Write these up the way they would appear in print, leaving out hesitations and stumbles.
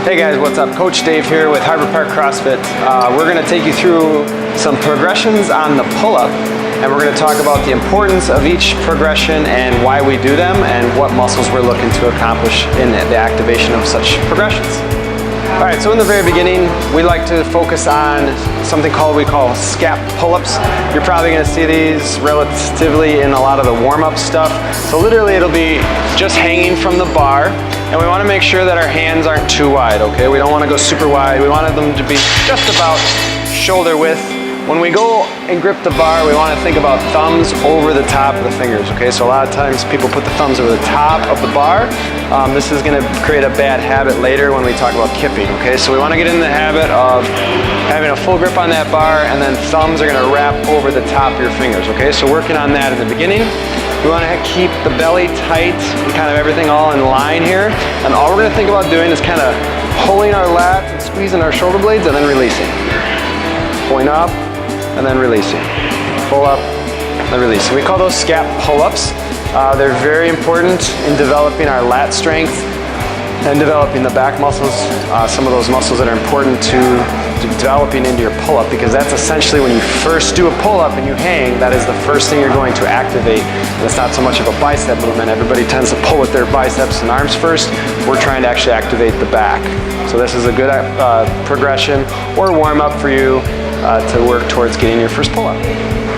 Hey guys, what's up? Coach Dave here with Harbor Park CrossFit. We're going to take you through some progressions on the pull-up, and we're going to talk about the importance of each progression and why we do them and what muscles we're looking to accomplish in the activation of such progressions. Alright, so in the very beginning, we like to focus on something we call scap pull-ups. You're probably going to see these relatively in a lot of the warm-up stuff. So literally it'll be just hanging from the bar, and we want to make sure that our hands aren't too wide, okay? We don't want to go super wide. We want them to be just about shoulder width. When we go and grip the bar, we want to think about thumbs over the top of the fingers, okay? So a lot of times people put the thumbs over the top of the bar. This is going to create a bad habit later when we talk about kipping, okay? So we want to get in the habit of having a full grip on that bar, and then thumbs are going to wrap over the top of your fingers, okay? So working on that in the beginning. We want to keep the belly tight and kind of everything all in line here. And all we're going to think about doing is kind of pulling our lats and squeezing our shoulder blades and then releasing. Pulling up and then releasing. Pull up and then releasing. We call those scap pull-ups. They're very important in developing our lat strength and developing the back muscles, some of those muscles that are important to developing into your pull-up, because that's essentially when you first do a pull-up and you hang, that is the first thing you're going to activate. And it's not so much of a bicep movement. Everybody tends to pull with their biceps and arms first. We're trying to actually activate the back. So this is a good progression or warm-up for you to work towards getting your first pull-up.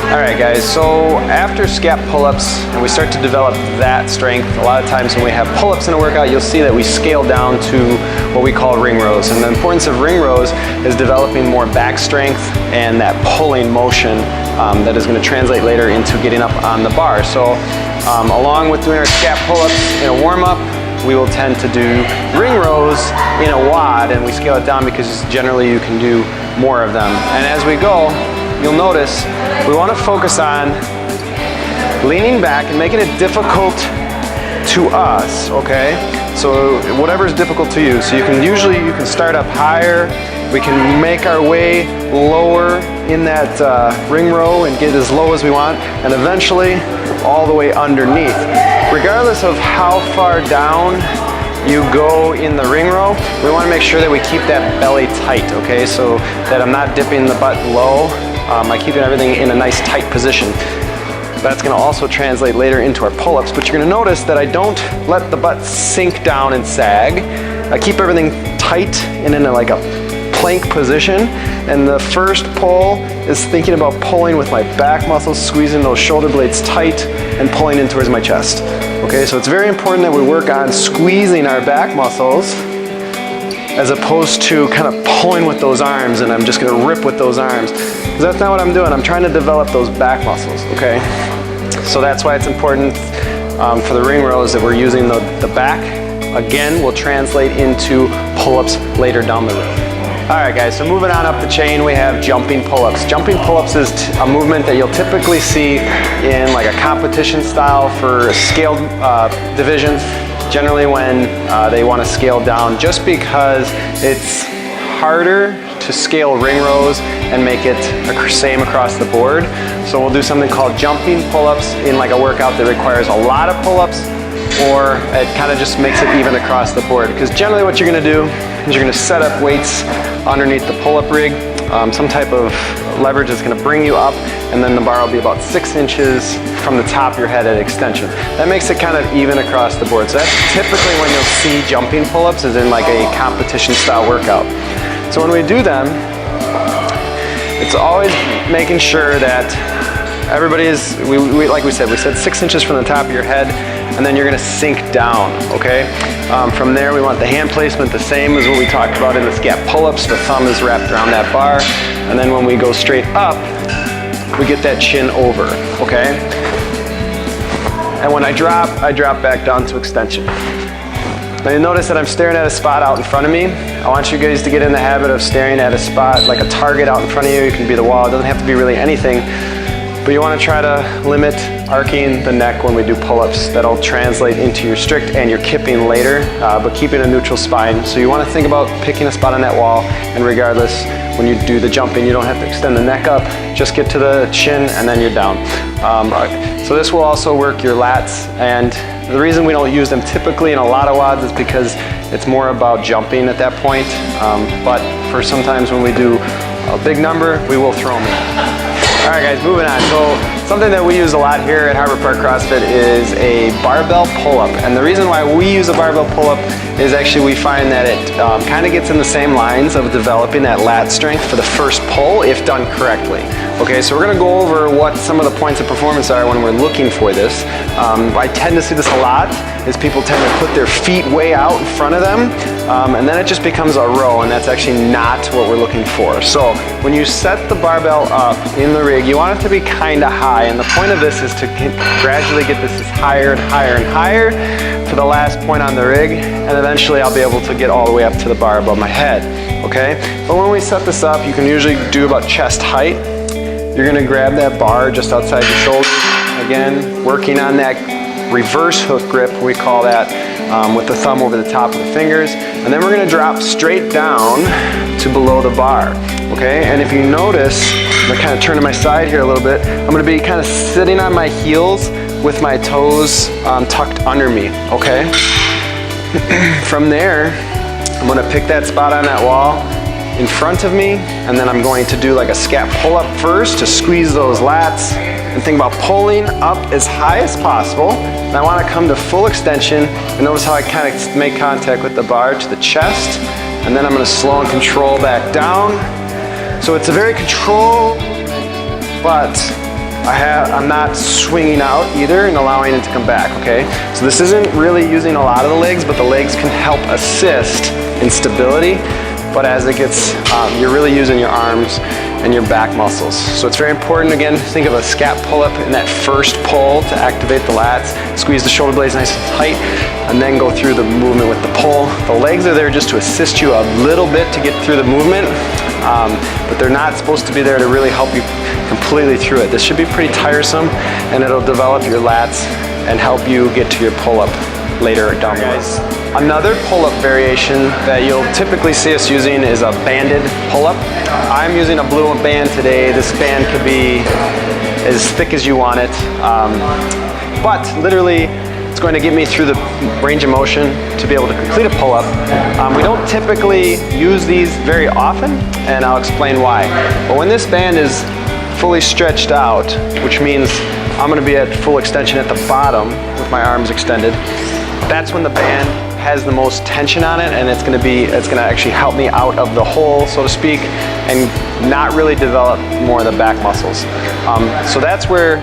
Alright guys, so after scap pull-ups and we start to develop that strength, a lot of times when we have pull-ups in a workout, you'll see that we scale down to what we call ring rows. And the importance of ring rows is developing more back strength and that pulling motion that is going to translate later into getting up on the bar. So along with doing our scap pull-ups in a warm-up, we will tend to do ring rows in a WOD, and we scale it down because generally you can do more of them. And as we go, you'll notice we want to focus on leaning back and making it difficult to us, okay? So whatever's difficult to you. So you can start up higher. We can make our way lower in that ring row and get as low as we want, and eventually all the way underneath. Regardless of how far down you go in the ring row, we want to make sure that we keep that belly tight, okay? So that I'm not dipping the butt low. I'm keeping everything in a nice tight position. That's going to also translate later into our pull-ups, but you're going to notice that I don't let the butt sink down and sag. I keep everything tight and in like a plank position, and the first pull is thinking about pulling with my back muscles, squeezing those shoulder blades tight and pulling in towards my chest. Okay, so it's very important that we work on squeezing our back muscles as opposed to kind of pulling with those arms and I'm just going to rip with those arms. Because that's not what I'm doing. I'm trying to develop those back muscles, okay? So that's why it's important for the ring rows that we're using the back. Again, will translate into pull-ups later down the road. Alright guys, so moving on up the chain, we have jumping pull-ups. Jumping pull-ups is a movement that you'll typically see in like a competition style for scaled divisions. Generally when they want to scale down, just because it's harder to scale ring rows and make it the same across the board. So we'll do something called jumping pull-ups in like a workout that requires a lot of pull-ups, or it kind of just makes it even across the board. Because generally what you're going to do is you're going to set up weights underneath the pull-up rig, some type of leverage that's going to bring you up, and then the bar will be about 6 inches from the top of your head at extension. That makes it kind of even across the board. So that's typically when you'll see jumping pull-ups, is in like a competition style workout. So when we do them, it's always making sure that everybody is, like we said 6 inches from the top of your head, and then you're going to sink down, okay? From there, we want the hand placement the same as what we talked about in the scap pull-ups. The thumb is wrapped around that bar, and then when we go straight up, we get that chin over, okay? And when I drop back down to extension. Now you notice that I'm staring at a spot out in front of me. I want you guys to get in the habit of staring at a spot, like a target out in front of you. It can be the wall, it doesn't have to be really anything. But you want to try to limit arcing the neck when we do pull-ups. That'll translate into your strict and your kipping later, but keeping a neutral spine. So you want to think about picking a spot on that wall, and regardless, when you do the jumping, you don't have to extend the neck up, just get to the chin and then you're down. So this will also work your lats and The reason we don't use them typically in a lot of WODs is because it's more about jumping at that point. But for sometimes when we do a big number, we will throw them in. All right guys, moving on. So something that we use a lot here at Harbor Park CrossFit is a barbell pull-up. And the reason why we use a barbell pull-up is actually we find that it kind of gets in the same lines of developing that lat strength for the first pull if done correctly. Okay, so we're gonna go over what some of the points of performance are when we're looking for this. I tend to see this a lot, is people tend to put their feet way out in front of them, and then it just becomes a row, and that's actually not what we're looking for. So when you set the barbell up in the rig, you want it to be kind of high, and the point of this is to gradually get this higher and higher and higher to the last point on the rig, and eventually I'll be able to get all the way up to the bar above my head, okay? But when we set this up, you can usually do about chest height. You're gonna grab that bar just outside your shoulder. Again, working on that reverse hook grip, we call that, with the thumb over the top of the fingers. And then we're gonna drop straight down to below the bar, okay? And if you notice, I'm gonna kind of turn to my side here a little bit. I'm gonna be kind of sitting on my heels with my toes tucked under me, okay? From there, I'm gonna pick that spot on that wall in front of me, and then I'm going to do like a scat pull-up first to squeeze those lats, and think about pulling up as high as possible. And I want to come to full extension, and notice how I kind of make contact with the bar to the chest, and then I'm going to slow and control back down. So it's a very controlled, but I'm not swinging out either and allowing it to come back, okay? So this isn't really using a lot of the legs, but the legs can help assist in stability. But as it gets, you're really using your arms and your back muscles. So it's very important, again, think of a scat pull-up in that first pull to activate the lats, squeeze the shoulder blades nice and tight, and then go through the movement with the pull. The legs are there just to assist you a little bit to get through the movement, but they're not supposed to be there to really help you completely through it. This should be pretty tiresome, and it'll develop your lats and help you get to your pull-up later down the road. Another pull-up variation that you'll typically see us using is a banded pull-up. I'm using a blue band today. This band could be as thick as you want it, but literally it's going to get me through the range of motion to be able to complete a pull-up. We don't typically use these very often, and I'll explain why. But when this band is fully stretched out, which means I'm going to be at full extension at the bottom with my arms extended, that's when the band has the most tension on it, and it's going to actually help me out of the hole, so to speak, and not really develop more of the back muscles. So that's where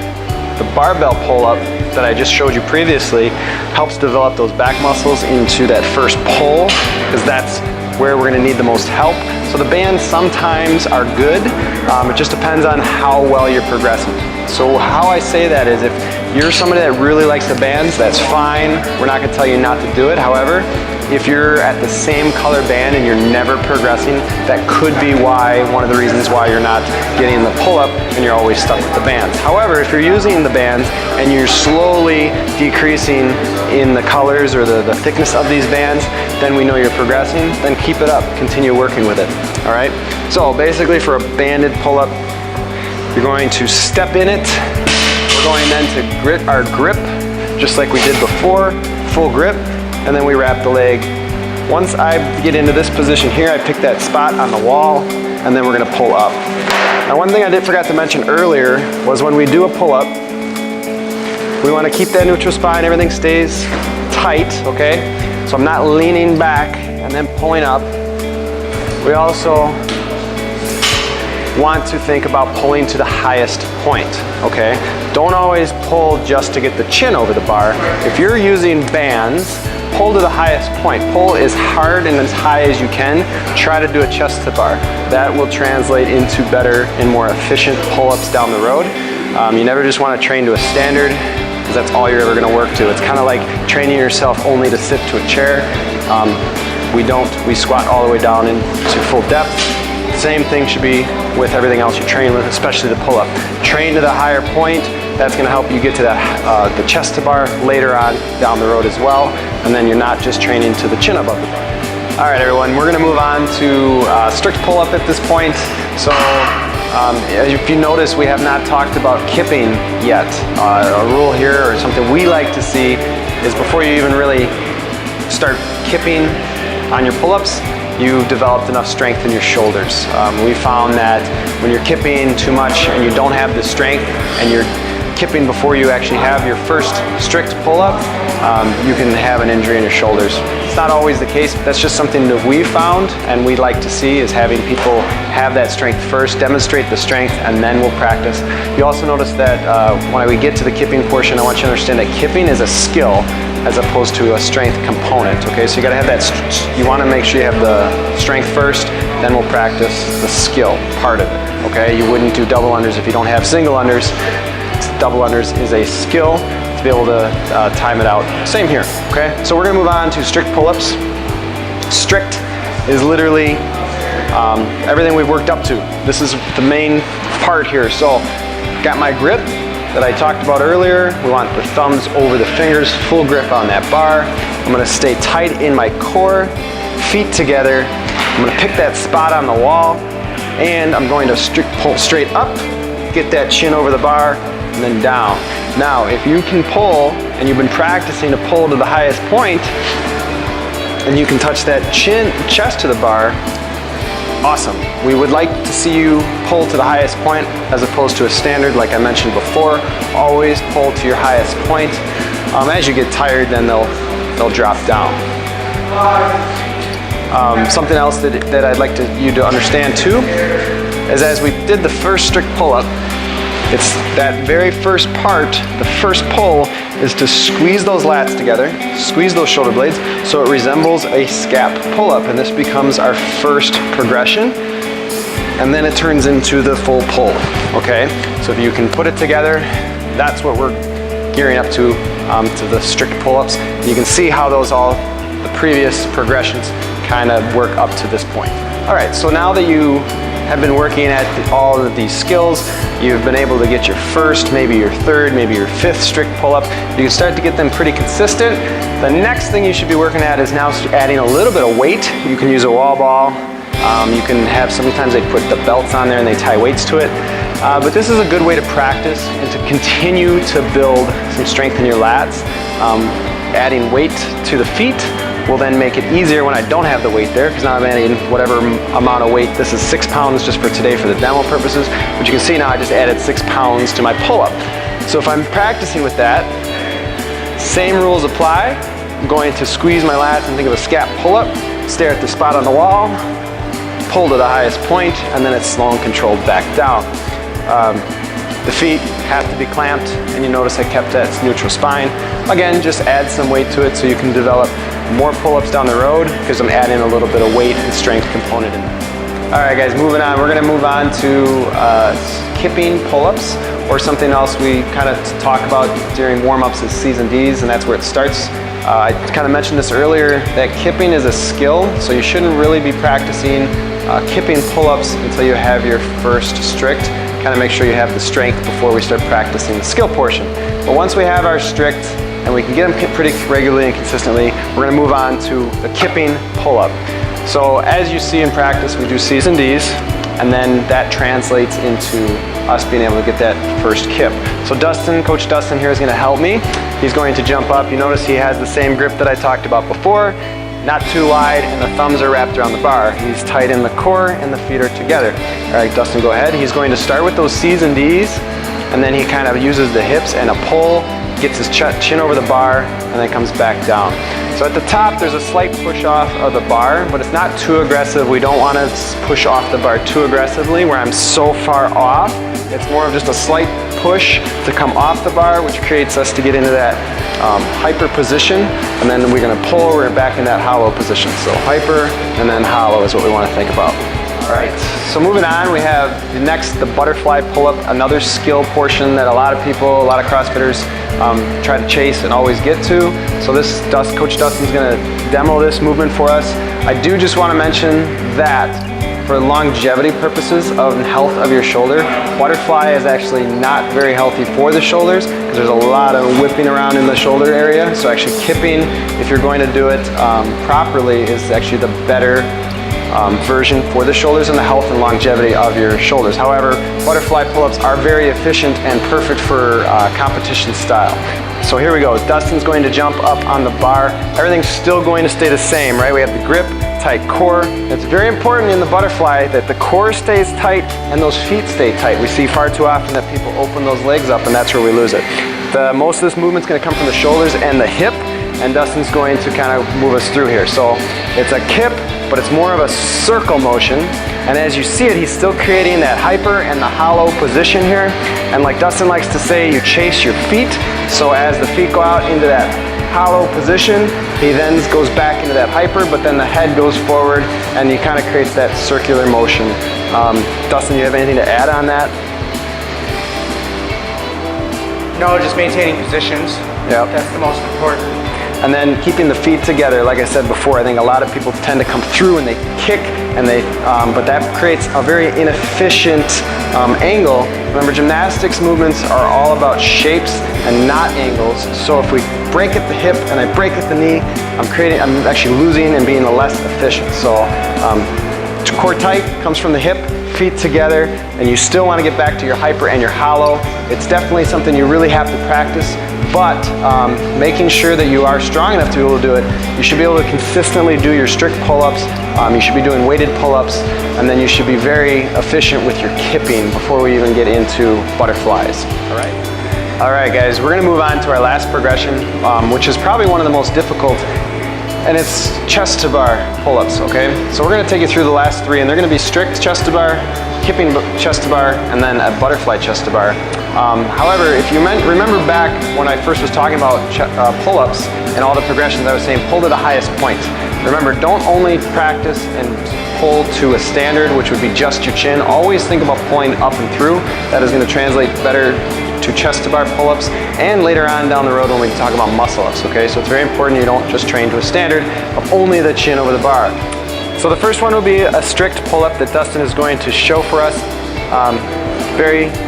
the barbell pull-up that I just showed you previously helps develop those back muscles into that first pull, because that's where we're going to need the most help. So the bands sometimes are good. It just depends on how well you're progressing. So how I say that is, if you're somebody that really likes the bands, that's fine. We're not going to tell you not to do it. However, if you're at the same color band and you're never progressing, that could be one of the reasons why you're not getting the pull-up and you're always stuck with the bands. However, if you're using the bands and you're slowly decreasing in the colors or the thickness of these bands, then we know you're progressing. Then keep it up, continue working with it. All right. So basically, for a banded pull-up, you're going to step in it. We're going then to grit our grip, just like we did before, full grip, and then we wrap the leg. Once I get into this position here, I pick that spot on the wall, and then we're gonna pull up. Now, one thing I forgot to mention earlier was when we do a pull-up, we wanna keep that neutral spine, everything stays tight, okay? So I'm not leaning back and then pulling up. We also want to think about pulling to the highest point, okay? Don't always pull just to get the chin over the bar. If you're using bands, pull to the highest point. Pull as hard and as high as you can. Try to do a Chesttobar. That will translate into better and more efficient pull-ups down the road. You never just want to train to a standard, because that's all you're ever going to work to. It's kind of like training yourself only to sit to a chair. We squat all the way down into full depth. Same thing should be with everything else you train with, especially the pull-up. Train to the higher point. That's going to help you get to the Chesttobar later on down the road as well, and then you're not just training to the chin above the bar. All right, everyone, we're going to move on to strict pull-up at this point. So if you notice, we have not talked about kipping yet. A rule here, or something we like to see, is before you even really start kipping on your pull-ups, you've developed enough strength in your shoulders. We found that when you're kipping too much and you don't have the strength and you're kipping before you actually have your first strict pull-up, you can have an injury in your shoulders. It's not always the case, but that's just something that we found and we like to see, is having people have that strength first, demonstrate the strength, and then we'll practice. You also notice that when we get to the kipping portion, I want you to understand that kipping is a skill as opposed to a strength component, okay? So you gotta have that, you wanna make sure you have the strength first, then we'll practice the skill part of it, okay? You wouldn't do double unders if you don't have single unders. Double unders is a skill to be able to time it out. Same here, okay? So we're gonna move on to strict pull-ups. Strict is literally everything we've worked up to. This is the main part here. So got my grip that I talked about earlier. We want the thumbs over the fingers, full grip on that bar. I'm gonna stay tight in my core, feet together. I'm gonna pick that spot on the wall, and I'm going to pull straight up, get that chin over the bar, and then down. Now, if you can pull, and you've been practicing to pull to the highest point, and you can touch that chest to the bar, awesome. We would like to see you pull to the highest point as opposed to a standard, like I mentioned before. Always pull to your highest point. As you get tired, then they'll drop down. Something else that I'd like you to understand too is, as we did the first strict pull-up, it's that very first part, the first pull, is to squeeze those lats together, squeeze those shoulder blades, so it resembles a scap pull-up, and this becomes our first progression, and then it turns into the full pull, okay? So if you can put it together, that's what we're gearing up to the strict pull-ups. You can see how the previous progressions kind of work up to this point. All right, so now that you have been working at all of these skills, you've been able to get your first, maybe your third, maybe your fifth strict pull-up. You can start to get them pretty consistent. The next thing you should be working at is now adding a little bit of weight. You can use a wall ball. You can have, sometimes they put the belts on there and they tie weights to it. But this is a good way to practice and to continue to build some strength in your lats. Adding weight to the feet will then make it easier when I don't have the weight there, because now I'm adding whatever amount of weight. This is 6 pounds just for today for the demo purposes, but you can see now I just added 6 pounds to my pull-up. So if I'm practicing with that, same rules apply. I'm going to squeeze my lats and think of a scap pull-up, stare at the spot on the wall, pull to the highest point, and then it's slow and controlled back down. The feet have to be clamped, and you notice I kept that neutral spine. Again, just add some weight to it so you can develop more pull-ups down the road, because I'm adding a little bit of weight and strength component in there. All right, guys, moving on. We're gonna move on to kipping pull-ups, or something else we kind of talk about during warm-ups is C's and D's, and that's where it starts. I kind of mentioned this earlier, that kipping is a skill, so you shouldn't really be practicing kipping pull-ups until you have your first strict. Kind of make sure you have the strength before we start practicing the skill portion. But once we have our strict and we can get them pretty regularly and consistently, we're going to move on to the kipping pull-up. So as you see in practice, we do C's and D's, and then that translates into us being able to get that first kip. So Dustin, Coach Dustin here, is going to help me. He's going to jump up. You notice he has the same grip that I talked about before. Not too wide, and the thumbs are wrapped around the bar. He's tight in the core and the feet are together. All right, Dustin, go ahead. He's going to start with those C's and D's, and then he kind of uses the hips and a pull, gets his chin over the bar, and then comes back down. So at the top, there's a slight push off of the bar, but it's not too aggressive. We don't want to push off the bar too aggressively where I'm so far off. It's more of just a slight push to come off the bar, which creates us to get into that hyper position, and then we're going to pull, we're back in that hollow position. So hyper and then hollow is what we want to think about. All right, so moving on, we have the butterfly pull-up, another skill portion that a lot of people, a lot of CrossFitters try to chase and always get to. So Coach Dustin's going to demo this movement for us. I do just want to mention that for longevity purposes of health of your shoulder, butterfly is actually not very healthy for the shoulders, because there's a lot of whipping around in the shoulder area. So actually kipping, if you're going to do it properly, is actually the better version for the shoulders and the health and longevity of your shoulders. However, butterfly pull-ups are very efficient and perfect for competition style. so here we go. Dustin's going to jump up on the bar. Everything's still going to stay the same, right? We have the grip, tight core. It's very important in the butterfly that the core stays tight and those feet stay tight. We see far too often that people open those legs up, and that's where we lose it. Most of this movement's going to come from the shoulders and the hip, and Dustin's going to kind of move us through here. So it's a kip, but it's more of a circle motion. And as you see it, he's still creating that hyper and the hollow position here. And like Dustin likes to say, you chase your feet. So as the feet go out into that hollow position, he then goes back into that hyper, but then the head goes forward and he kind of creates that circular motion. Dustin, you have anything to add on that? No, just maintaining positions. Yep. That's the most important. And then keeping the feet together. Like I said before, I think a lot of people tend to come through and they kick, and but that creates a very inefficient angle. Remember, gymnastics movements are all about shapes and not angles. So if we break at the hip and I break at the knee, I'm actually losing and being less efficient. So core tight comes from the hip, feet together, and you still want to get back to your hyper and your hollow. It's definitely something you really have to practice, but making sure that you are strong enough to be able to do it. You should be able to consistently do your strict pull-ups. You should be doing weighted pull-ups, and then you should be very efficient with your kipping before we even get into butterflies. All right guys, we're going to move on to our last progression, which is probably one of the most difficult, and it's Chesttobar pull-ups, okay? So we're gonna take you through the last three, and they're gonna be strict Chesttobar, kipping Chesttobar, and then a butterfly Chesttobar. However, if you remember back when I first was talking about pull-ups and all the progressions, I was saying pull to the highest point. Remember, don't only practice and pull to a standard, which would be just your chin. Always think about pulling up and through. That is gonna translate better to Chesttobar pull-ups, and later on down the road when we talk about muscle-ups, okay? So it's very important you don't just train to a standard of only the chin over the bar. So the first one will be a strict pull-up that Dustin is going to show for us.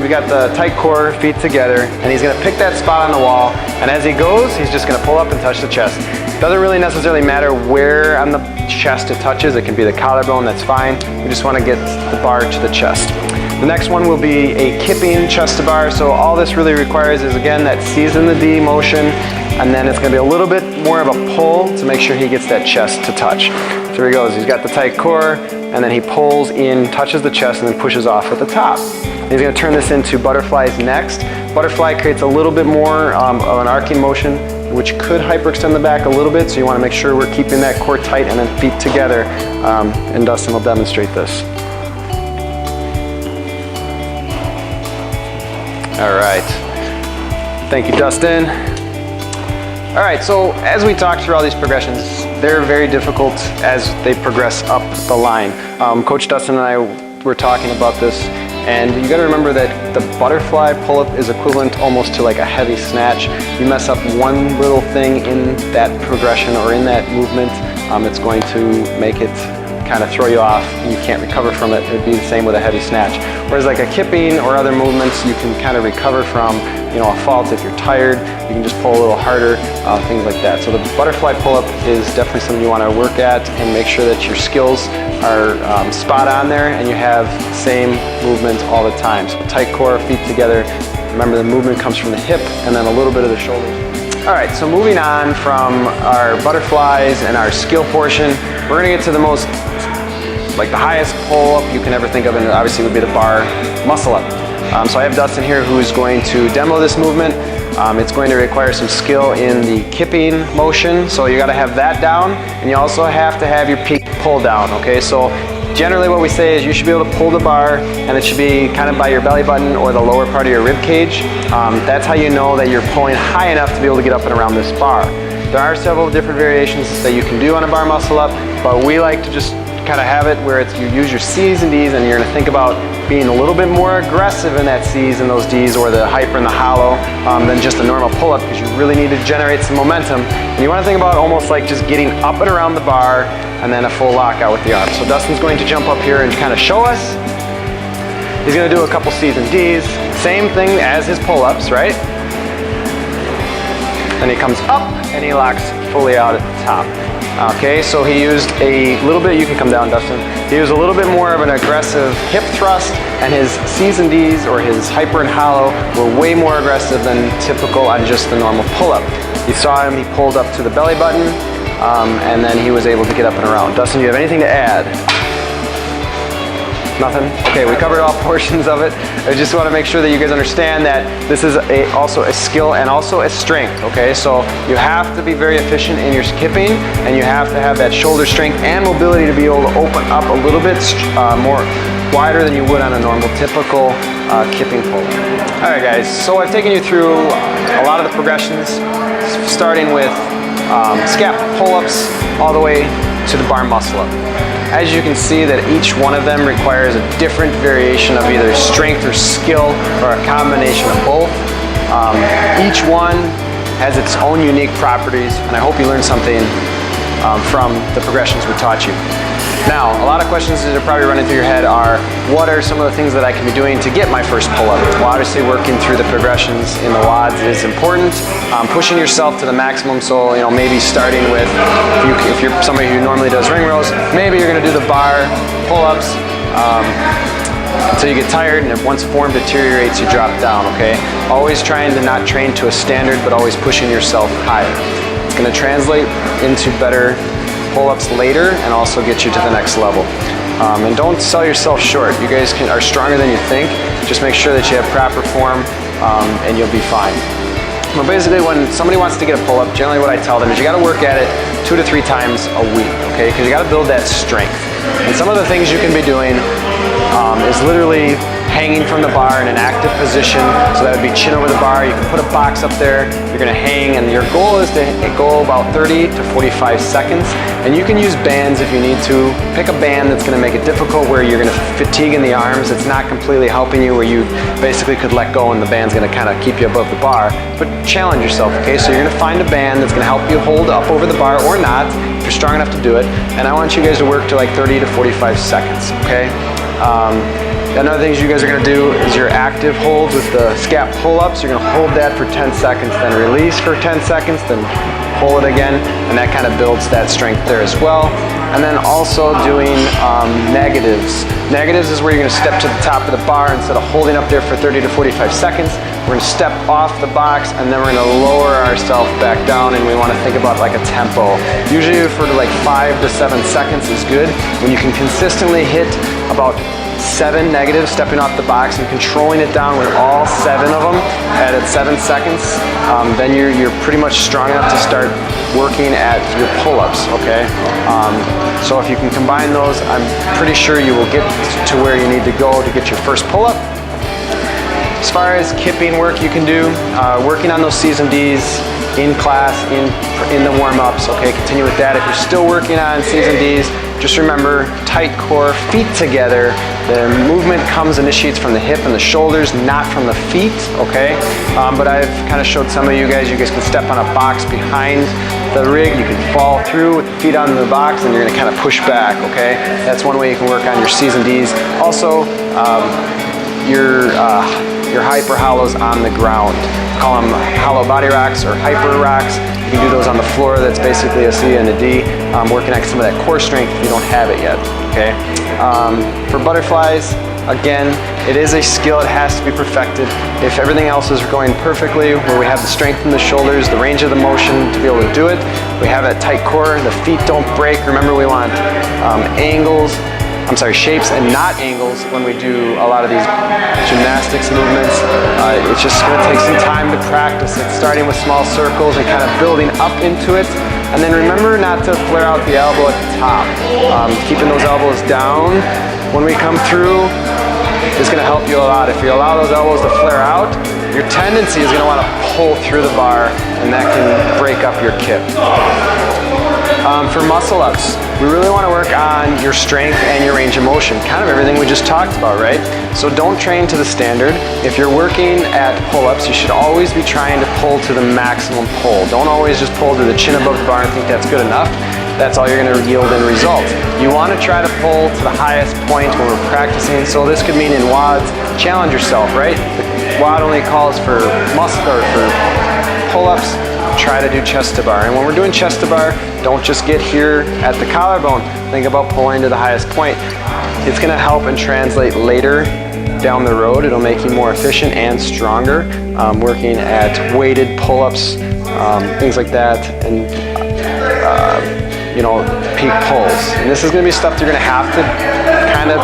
We got the tight core, feet together, and he's gonna pick that spot on the wall, and as he goes, he's just gonna pull up and touch the chest. Doesn't really necessarily matter where on the chest it touches. It can be the collarbone, that's fine. We just wanna get the bar to the chest. The next one will be a kipping Chesttobar. So all this really requires is, again, that C's in the D motion, and then it's gonna be a little bit more of a pull to make sure he gets that chest to touch. So here he goes, he's got the tight core, and then he pulls in, touches the chest, and then pushes off at the top. He's gonna turn this into butterflies next. Butterfly creates a little bit more of an arcing motion, which could hyperextend the back a little bit, so you wanna make sure we're keeping that core tight and then feet together, and Dustin will demonstrate this. All right, thank you, Dustin. All right, so as we talk through all these progressions, they're very difficult as they progress up the line. Coach Dustin and I were talking about this, and you gotta remember that the butterfly pull-up is equivalent almost to like a heavy snatch. You mess up one little thing in that progression or in that movement, it's going to make it kind of throw you off and you can't recover from it. It would be the same with a heavy snatch. Whereas like a kipping or other movements, you can kind of recover from, you know, a fault. If you're tired, you can just pull a little harder, things like that. So the butterfly pull-up is definitely something you want to work at and make sure that your skills are spot on there and you have the same movement all the time. So tight core, feet together. Remember, the movement comes from the hip and then a little bit of the shoulders. All right, so moving on from our butterflies and our skill portion, we're gonna get to the most, like the highest pull-up you can ever think of, and it obviously would be the bar muscle-up. So I have Dustin here who's going to demo this movement. It's going to require some skill in the kipping motion, so you gotta have that down, and you also have to have your peak pull down, okay? So generally what we say is you should be able to pull the bar, and it should be kind of by your belly button or the lower part of your rib cage. That's how you know that you're pulling high enough to be able to get up and around this bar. There are several different variations that you can do on a bar muscle up, but we like to just kind of have it where it's, you use your C's and D's, and you're gonna think about being a little bit more aggressive in that C's and those D's, or the hyper and the hollow, than just a normal pull-up, because you really need to generate some momentum. And you wanna think about almost like just getting up and around the bar and then a full lockout with the arm. So Dustin's going to jump up here and kind of show us. He's gonna do a couple C's and D's, same thing as his pull-ups, right? Then he comes up and he locks fully out at the top. Okay, so he used a little bit, you can come down, Dustin. He used a little bit more of an aggressive hip thrust, and his C's and D's, or his hyper and hollow, were way more aggressive than typical on just the normal pull-up. You saw him, he pulled up to the belly button, and then he was able to get up and around. Dustin, do you have anything to add? Nothing? Okay, we covered all portions of it. I just want to make sure that you guys understand that this is also a skill and also a strength, okay? So you have to be very efficient in your kipping, and you have to have that shoulder strength and mobility to be able to open up a little bit more wider than you would on a normal, typical kipping pull. All right, guys, so I've taken you through a lot of the progressions, starting with scap pull-ups all the way to the bar muscle-up. As you can see that each one of them requires a different variation of either strength or skill, or a combination of both. Each one has its own unique properties, and I hope you learned something from the progressions we taught you. Now, a lot of questions that are probably running through your head are, what are some of the things that I can be doing to get my first pull-up? Well, obviously working through the progressions in the WODs is important. Pushing yourself to the maximum, so maybe starting with, if you're somebody who normally does ring rows, maybe you're going to do the bar pull-ups until you get tired, and if once form deteriorates, you drop down, okay? Always trying to not train to a standard, but always pushing yourself higher. It's going to translate into better pull-ups later and also get you to the next level. And don't sell yourself short. You guys are stronger than you think. Just make sure that you have proper form, and you'll be fine. Well, basically, when somebody wants to get a pull-up, generally what I tell them is you got to work at it 2 to 3 times a week, okay? Because you got to build that strength. And some of the things you can be doing is literally hanging from the bar in an active position. So that would be chin over the bar. You can put a box up there. You're going to hang, and your goal is to go about 30 to 45 seconds. And you can use bands if you need to. Pick a band that's going to make it difficult, where you're going to fatigue in the arms. It's not completely helping you, where you basically could let go and the band's going to kind of keep you above the bar. But challenge yourself, okay? So you're going to find a band that's going to help you hold up over the bar, or not, if you're strong enough to do it. And I want you guys to work to like 30 to 45 seconds, okay? Another thing you guys are going to do is your active holds with the scap pull-ups. You're going to hold that for 10 seconds, then release for 10 seconds, then pull it again, and that kind of builds that strength there as well. And then also doing negatives. Negatives is where you're going to step to the top of the bar instead of holding up there for 30 to 45 seconds. We're going to step off the box, and then we're going to lower ourselves back down, and we want to think about like a tempo. Usually for like 5 to 7 seconds is good. When you can consistently hit about 7 negatives stepping off the box and controlling it down with all 7 of them at 7 seconds, then you're pretty much strong enough to start working at your pull-ups, okay? So if you can combine those, I'm pretty sure you will get to where you need to go to get your first pull-up. As far as kipping work you can do, working on those C's and D's in class, in the warm-ups, okay? Continue with that. If you're still working on C's and D's, just remember, tight core, feet together. The movement initiates from the hip and the shoulders, not from the feet, okay? But I've kind of showed some of you guys can step on a box behind the rig. You can fall through with the feet on the box, and you're gonna kind of push back, okay? That's one way you can work on your C's and D's. Also, your hyper hollows on the ground. Call them hollow body rocks or hyper rocks. You can do those on the floor. That's basically a C and a D. Working on some of that core strength if you don't have it yet, okay? For butterflies, again, it is a skill. It has to be perfected. If everything else is going perfectly, where we have the strength in the shoulders, the range of the motion to be able to do it, we have that tight core, the feet don't break. Remember, we want shapes and not angles when we do a lot of these gymnastics movements. It's just going to take some time to practice it, starting with small circles and kind of building up into it. And then remember not to flare out the elbow at the top. Keeping those elbows down when we come through is going to help you a lot. If you allow those elbows to flare out, your tendency is going to want to pull through the bar, and that can break up your kip. For muscle-ups, we really want to work on your strength and your range of motion, kind of everything we just talked about, right? So don't train to the standard. If you're working at pull-ups, you should always be trying to pull to the maximum pull. Don't always just pull to the chin above the bar and think that's good enough. That's all you're going to yield in results. You want to try to pull to the highest point when we're practicing. So this could mean in WODs, challenge yourself, right? The WOD only calls for muscle or for pull-ups. try to do Chesttobar. And when we're doing Chesttobar, don't just get here at the collarbone. Think about pulling to the highest point. It's gonna help and translate later down the road. It'll make you more efficient and stronger, working at weighted pull-ups, things like that, and you know, peak pulls. And this is gonna be stuff you're gonna have to kind of,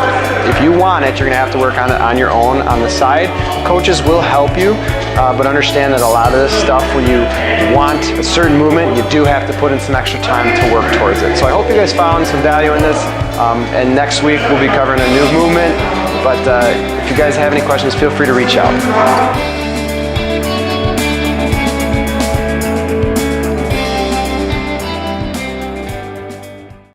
if you want it, you're gonna have to work on it on your own on the side. Coaches will help you, but understand that a lot of this stuff, when you want a certain movement, you do have to put in some extra time to work towards it. So I hope you guys found some value in this, and next week we'll be covering a new movement. But if you guys have any questions, feel free to reach out.